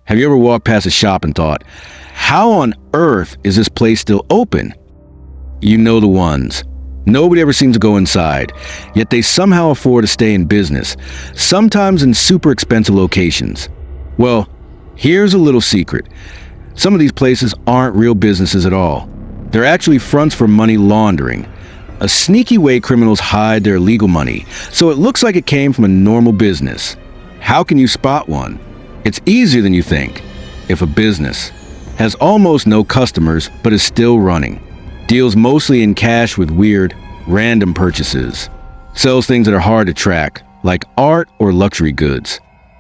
Have you ever walked past a shop and thought, how on earth is this place still open? You know the ones. Nobody ever seems to go inside, yet they somehow afford to stay in business, sometimes in super expensive locations. Well, here's a little secret. Some of these places aren't real businesses at all. They're actually fronts for money laundering, a sneaky way criminals hide their illegal money, so it looks like it came from a normal business. How can you spot one? It's easier than you think. If a business has almost no customers but is still running, deals mostly in cash with weird, random purchases, sells things that are hard to track, like art or luxury goods,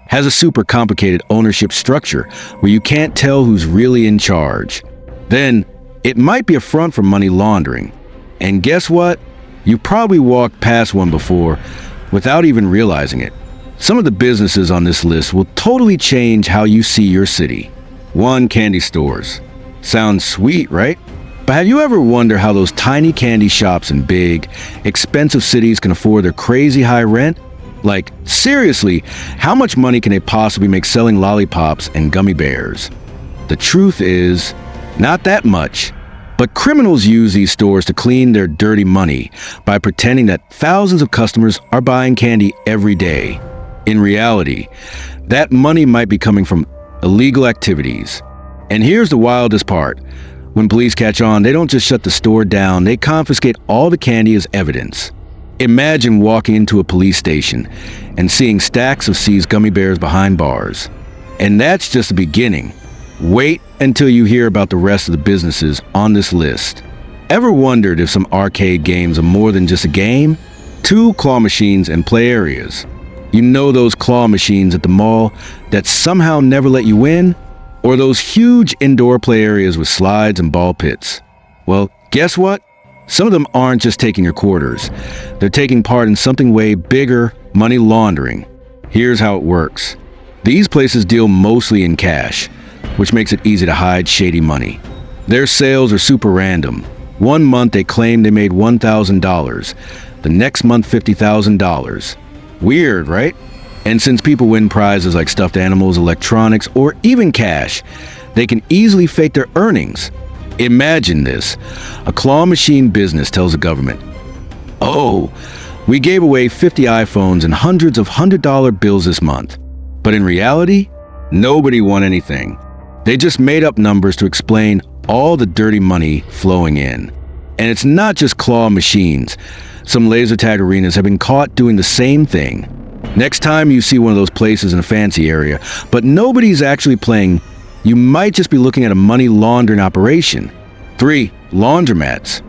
has a super complicated ownership structure where you can't tell who's really in charge, then it might be a front for money laundering. And guess what? You probably walked past one before without even realizing it. Some of the businesses on this list will totally change how you see your city. 1. Candy stores. Sounds sweet, right? But have you ever wondered how those tiny candy shops in big, expensive cities can afford their crazy high rent? Like, seriously, how much money can they possibly make selling lollipops and gummy bears? The truth is, not that much. But criminals use these stores to clean their dirty money by pretending that thousands of customers are buying candy every day. In reality, that money might be coming from illegal activities. And here's the wildest part. When police catch on, they don't just shut the store down, they confiscate all the candy as evidence. Imagine walking into a police station and seeing stacks of seized gummy bears behind bars. And that's just the beginning. Wait until you hear about the rest of the businesses on this list. Ever wondered if some arcade games are more than just a game? 2 claw machines and play areas. You know those claw machines at the mall that somehow never let you win? Or those huge indoor play areas with slides and ball pits? Well, guess what? Some of them aren't just taking your quarters. They're taking part in something way bigger, money laundering. Here's how it works. These places deal mostly in cash, which makes it easy to hide shady money. Their sales are super random. One month they claim they made $1,000. The next month, $50,000. Weird, right? And since people win prizes like stuffed animals, electronics, or even cash, they can easily fake their earnings. Imagine this. A claw machine business tells the government, "Oh, we gave away 50 iPhones and hundreds of $100 bills this month." But in reality, nobody won anything. They just made up numbers to explain all the dirty money flowing in. And it's not just claw machines. Some laser tag arenas have been caught doing the same thing. Next time you see one of those places in a fancy area, but nobody's actually playing, you might just be looking at a money laundering operation. 3. Laundromats.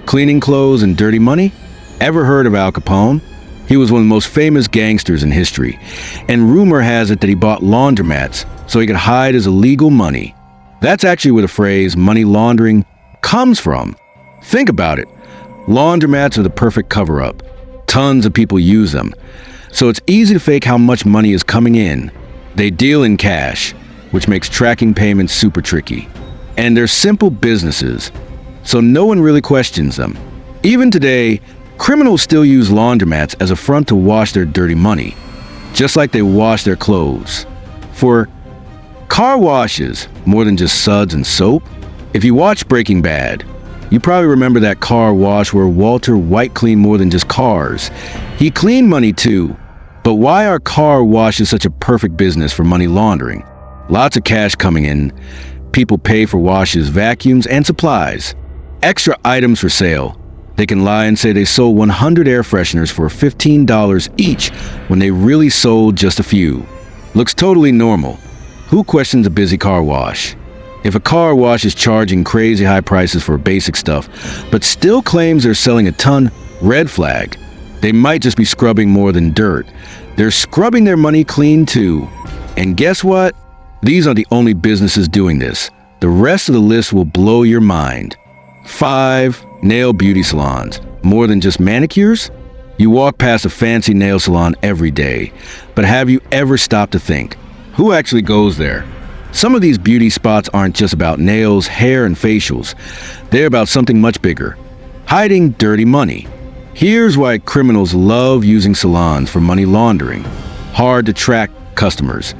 Cleaning clothes and dirty money? Ever heard of Al Capone? He was one of the most famous gangsters in history, and rumor has it that he bought laundromats so he could hide his illegal money. That's actually where the phrase money laundering comes from. Think about it. Laundromats are the perfect cover-up. Tons of people use them. So it's easy to fake how much money is coming in. They deal in cash, which makes tracking payments super tricky. And they're simple businesses, so no one really questions them. Even today, criminals still use laundromats as a front to wash their dirty money, just like they wash their clothes. For car washes, more than just suds and soap. If you watch Breaking Bad, you probably remember that car wash where Walter White cleaned more than just cars. He cleaned money too. But why are car washes such a perfect business for money laundering? Lots of cash coming in. People pay for washes, vacuums, and supplies. Extra items for sale. They can lie and say they sold 100 air fresheners for $15 each when they really sold just a few. Looks totally normal. Who questions a busy car wash? If a car wash is charging crazy high prices for basic stuff, but still claims they're selling a ton, red flag. They might just be scrubbing more than dirt. They're scrubbing their money clean too. And guess what? These aren't the only businesses doing this. The rest of the list will blow your mind. 5. Nail beauty salons. More than just manicures? You walk past a fancy nail salon every day, but have you ever stopped to think, who actually goes there? Some of these beauty spots aren't just about nails, hair, and facials. They're about something much bigger. Hiding dirty money. Here's why criminals love using salons for money laundering. Hard to track customers.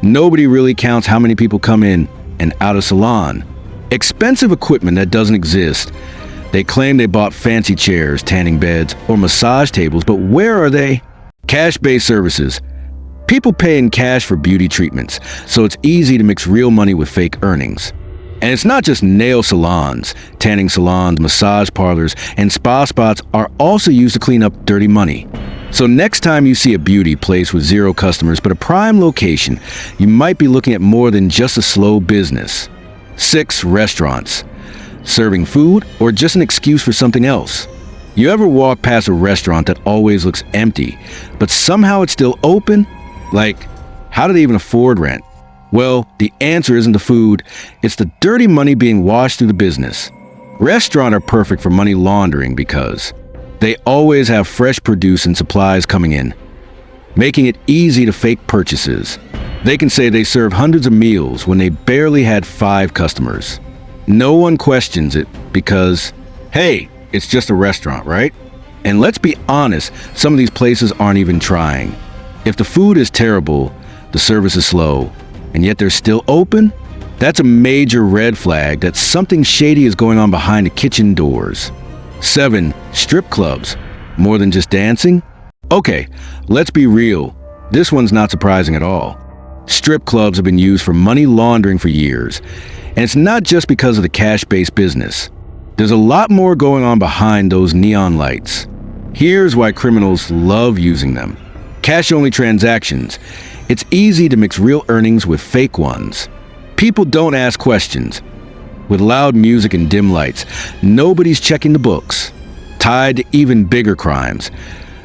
Nobody really counts how many people come in and out of salon. Expensive equipment that doesn't exist. They claim they bought fancy chairs, tanning beds, or massage tables, but where are they? Cash-based services. People pay in cash for beauty treatments, so it's easy to mix real money with fake earnings. And it's not just nail salons. Tanning salons, massage parlors, and spa spots are also used to clean up dirty money. So next time you see a beauty place with 0 customers but a prime location, you might be looking at more than just a slow business. 6. Restaurants. Serving food or just an excuse for something else. You ever walk past a restaurant that always looks empty, but somehow it's still open? Like, how do they even afford rent? Well, the answer isn't the food, it's the dirty money being washed through the business. Restaurants are perfect for money laundering because they always have fresh produce and supplies coming in, making it easy to fake purchases. They can say they serve hundreds of meals when they barely had 5 customers. No one questions it because, hey, it's just a restaurant, right? And let's be honest, some of these places aren't even trying. If the food is terrible, the service is slow, and yet they're still open, that's a major red flag that something shady is going on behind the kitchen doors. 7. Strip clubs. More than just dancing? Okay, let's be real. This one's not surprising at all. Strip clubs have been used for money laundering for years, and it's not just because of the cash-based business. There's a lot more going on behind those neon lights. Here's why criminals love using them. Cash-only transactions. It's easy to mix real earnings with fake ones. People don't ask questions. With loud music and dim lights, nobody's checking the books. Tied to even bigger crimes.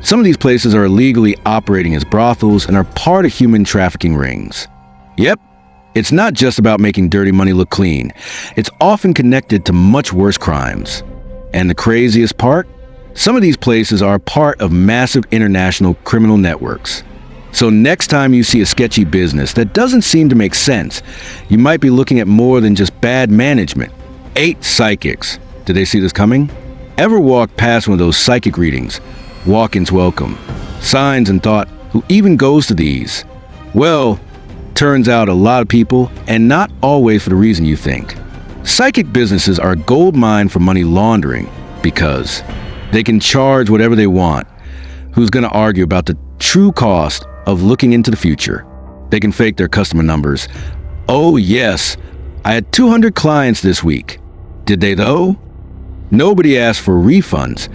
Some of these places are illegally operating as brothels and are part of human trafficking rings. Yep, it's not just about making dirty money look clean. It's often connected to much worse crimes. And the craziest part? Some of these places are part of massive international criminal networks. So next time you see a sketchy business that doesn't seem to make sense, you might be looking at more than just bad management. 8. Psychics. Did they see this coming? Ever walked past one of those psychic readings? Walk-ins welcome. Signs and thought, who even goes to these? Well, turns out a lot of people, and not always for the reason you think. Psychic businesses are a gold mine for money laundering because they can charge whatever they want. Who's going to argue about the true cost of looking into the future? They can fake their customer numbers. Oh yes, I had 200 clients this week. Did they though? Nobody asked for refunds.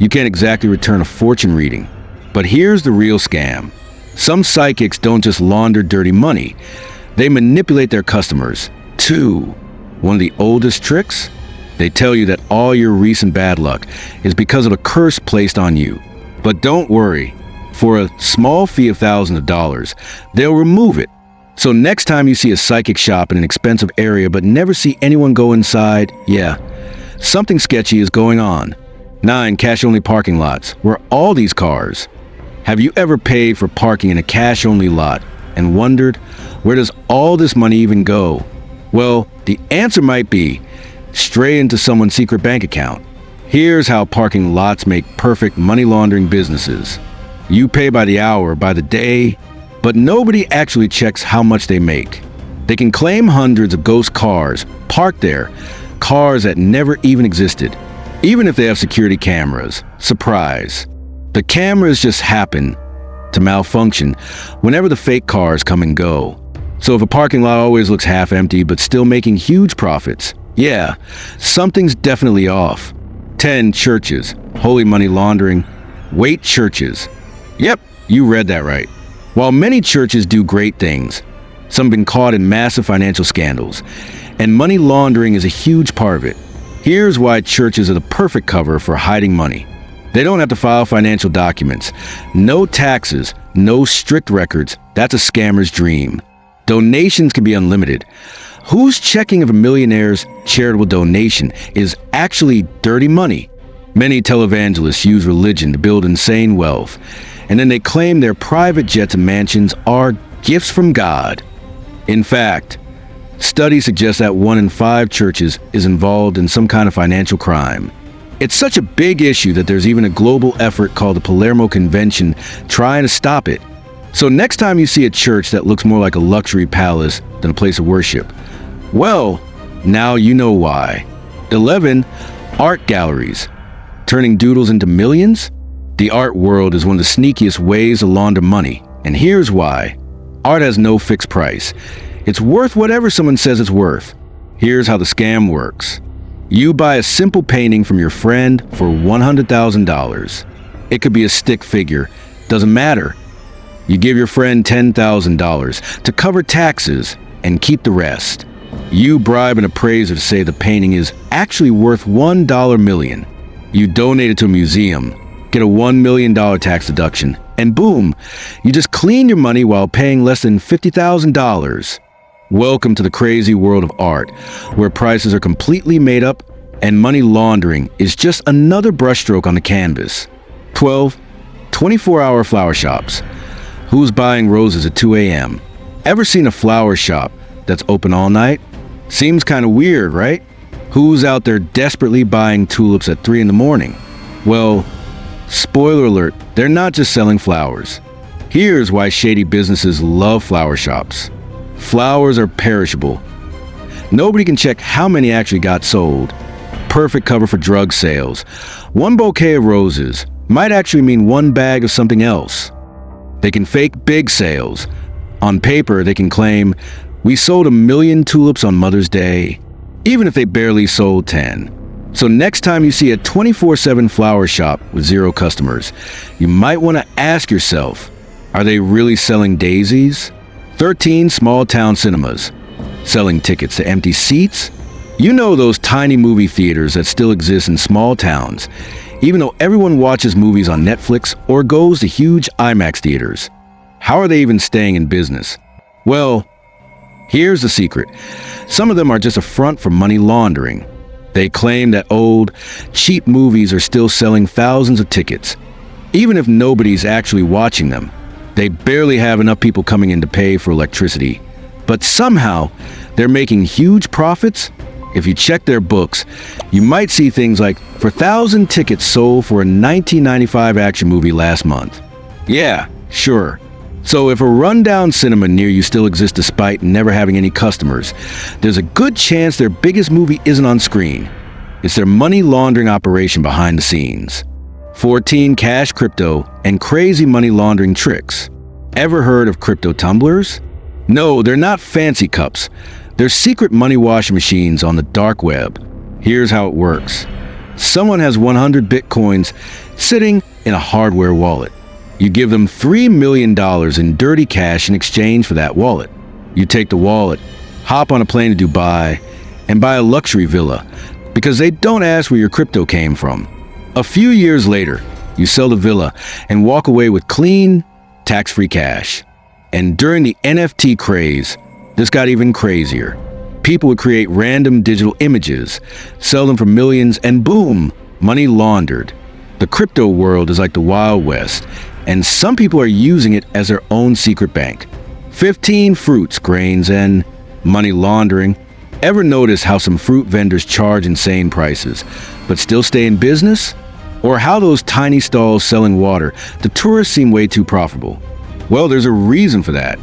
You can't exactly return a fortune reading. But here's the real scam. Some psychics don't just launder dirty money. They manipulate their customers. 2. One of the oldest tricks? They tell you that all your recent bad luck is because of a curse placed on you. But don't worry. For a small fee of thousands of dollars, they'll remove it. So next time you see a psychic shop in an expensive area but never see anyone go inside, yeah, something sketchy is going on. 9. Cash-only parking lots. Where are all these cars? Have you ever paid for parking in a cash-only lot and wondered, where does all this money even go? Well, the answer might be straight into someone's secret bank account. Here's how parking lots make perfect money laundering businesses. You pay by the hour, by the day, but nobody actually checks how much they make. They can claim hundreds of ghost cars parked there, cars that never even existed, even if they have security cameras. Surprise. The cameras just happen to malfunction whenever the fake cars come and go. So if a parking lot always looks half empty but still making huge profits, yeah, something's definitely off. 10. Churches. Holy money laundering. Wait, churches. Yep, you read that right. While many churches do great things, some have been caught in massive financial scandals, and money laundering is a huge part of it. Here's why churches are the perfect cover for hiding money. They don't have to file financial documents. No taxes, no strict records. That's a scammer's dream. Donations can be unlimited. Who's checking if a millionaire's charitable donation is actually dirty money? Many televangelists use religion to build insane wealth, and then they claim their private jets and mansions are gifts from God. In fact, studies suggest that 1 in 5 churches is involved in some kind of financial crime. It's such a big issue that there's even a global effort called the Palermo Convention trying to stop it. So next time you see a church that looks more like a luxury palace than a place of worship, well, now you know why. 11. Art galleries. Turning doodles into millions? The art world is one of the sneakiest ways to launder money, and here's why. Art has no fixed price. It's worth whatever someone says it's worth. Here's how the scam works. You buy a simple painting from your friend for $100,000. It could be a stick figure, doesn't matter. You give your friend $10,000 to cover taxes and keep the rest. You bribe an appraiser to say the painting is actually worth $1 million. You donate it to a museum, get a $1 million tax deduction, and boom, you just clean your money while paying less than $50,000. Welcome to the crazy world of art, where prices are completely made up and money laundering is just another brushstroke on the canvas. 12. 24-hour flower shops. Who's buying roses at 2 a.m.? Ever seen a flower shop that's open all night? Seems kind of weird, right? Who's out there desperately buying tulips at 3 in the morning? Well, spoiler alert, they're not just selling flowers. Here's why shady businesses love flower shops. Flowers are perishable. Nobody can check how many actually got sold. Perfect cover for drug sales. One bouquet of roses might actually mean one bag of something else. They can fake big sales. On paper, they can claim, "We sold 1 million tulips on Mother's Day," even if they barely sold 10. So next time you see a 24/7 flower shop with 0 customers, you might want to ask yourself, are they really selling daisies? 13. Small town cinemas. Selling tickets to empty seats? You know those tiny movie theaters that still exist in small towns, even though everyone watches movies on Netflix or goes to huge IMAX theaters. How are they even staying in business? Well, here's the secret. Some of them are just a front for money laundering. They claim that old, cheap movies are still selling thousands of tickets, even if nobody's actually watching them. They barely have enough people coming in to pay for electricity. But somehow, they're making huge profits. If you check their books, you might see things like, for 1,000 tickets sold for a 1995 action movie last month. Yeah, sure. So if a rundown cinema near you still exists despite never having any customers, there's a good chance their biggest movie isn't on screen. It's their money laundering operation behind the scenes. 14. Cash, crypto, and crazy money laundering tricks. Ever heard of crypto tumblers? No, they're not fancy cups. They're secret money washing machines on the dark web. Here's how it works. Someone has 100 bitcoins sitting in a hardware wallet. You give them $3 million in dirty cash in exchange for that wallet. You take the wallet, hop on a plane to Dubai, and buy a luxury villa because they don't ask where your crypto came from. A few years later, you sell the villa and walk away with clean, tax-free cash. And during the NFT craze, this got even crazier. People would create random digital images, sell them for millions, and boom, money laundered. The crypto world is like the Wild West, and some people are using it as their own secret bank. 15. Fruits, grains, and money laundering. Ever notice how some fruit vendors charge insane prices, but still stay in business? Or how those tiny stalls selling water to tourists seem way too profitable? Well, there's a reason for that.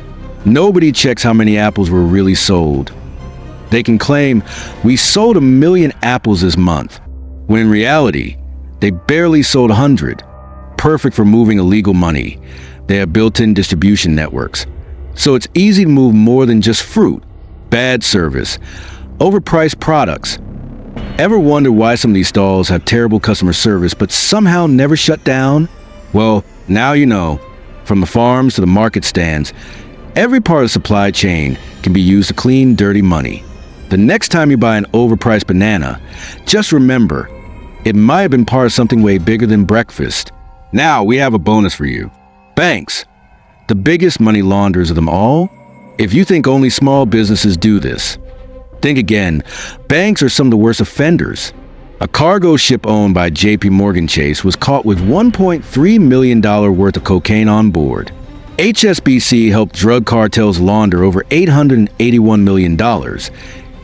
Nobody checks how many apples were really sold. They can claim, "We sold 1 million apples this month," when in reality, they barely sold 100. Perfect for moving illegal money. They have built-in distribution networks. So it's easy to move more than just fruit. Bad service. Overpriced products. Ever wonder why some of these stalls have terrible customer service but somehow never shut down? Well, now you know. From the farms to the market stands, every part of the supply chain can be used to clean dirty money. The next time you buy an overpriced banana, just remember, it might have been part of something way bigger than breakfast. Now we have a bonus for you. Banks, the biggest money launderers of them all. If you think only small businesses do this, think again. Banks are some of the worst offenders. A cargo ship owned by JP Morgan Chase was caught with $1.3 million worth of cocaine on board. HSBC helped drug cartels launder over $881 million,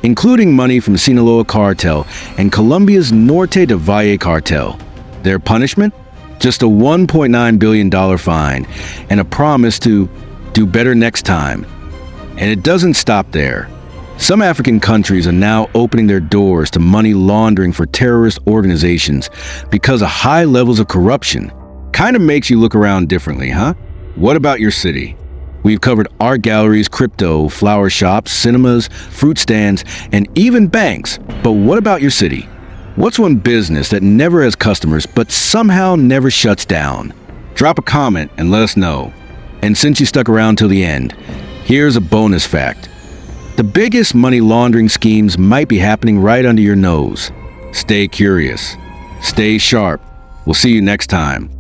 including money from Sinaloa cartel and Colombia's Norte de Valle cartel. Their punishment? Just a $1.9 billion fine and a promise to do better next time. And it doesn't stop there. Some African countries are now opening their doors to money laundering for terrorist organizations because of high levels of corruption. Kind of makes you look around differently, huh? What about your city? We've covered art galleries, crypto, flower shops, cinemas, fruit stands, and even banks. But what about your city? What's one business that never has customers but somehow never shuts down? Drop a comment and let us know. And since you stuck around till the end, here's a bonus fact. The biggest money laundering schemes might be happening right under your nose. Stay curious. Stay sharp. We'll see you next time.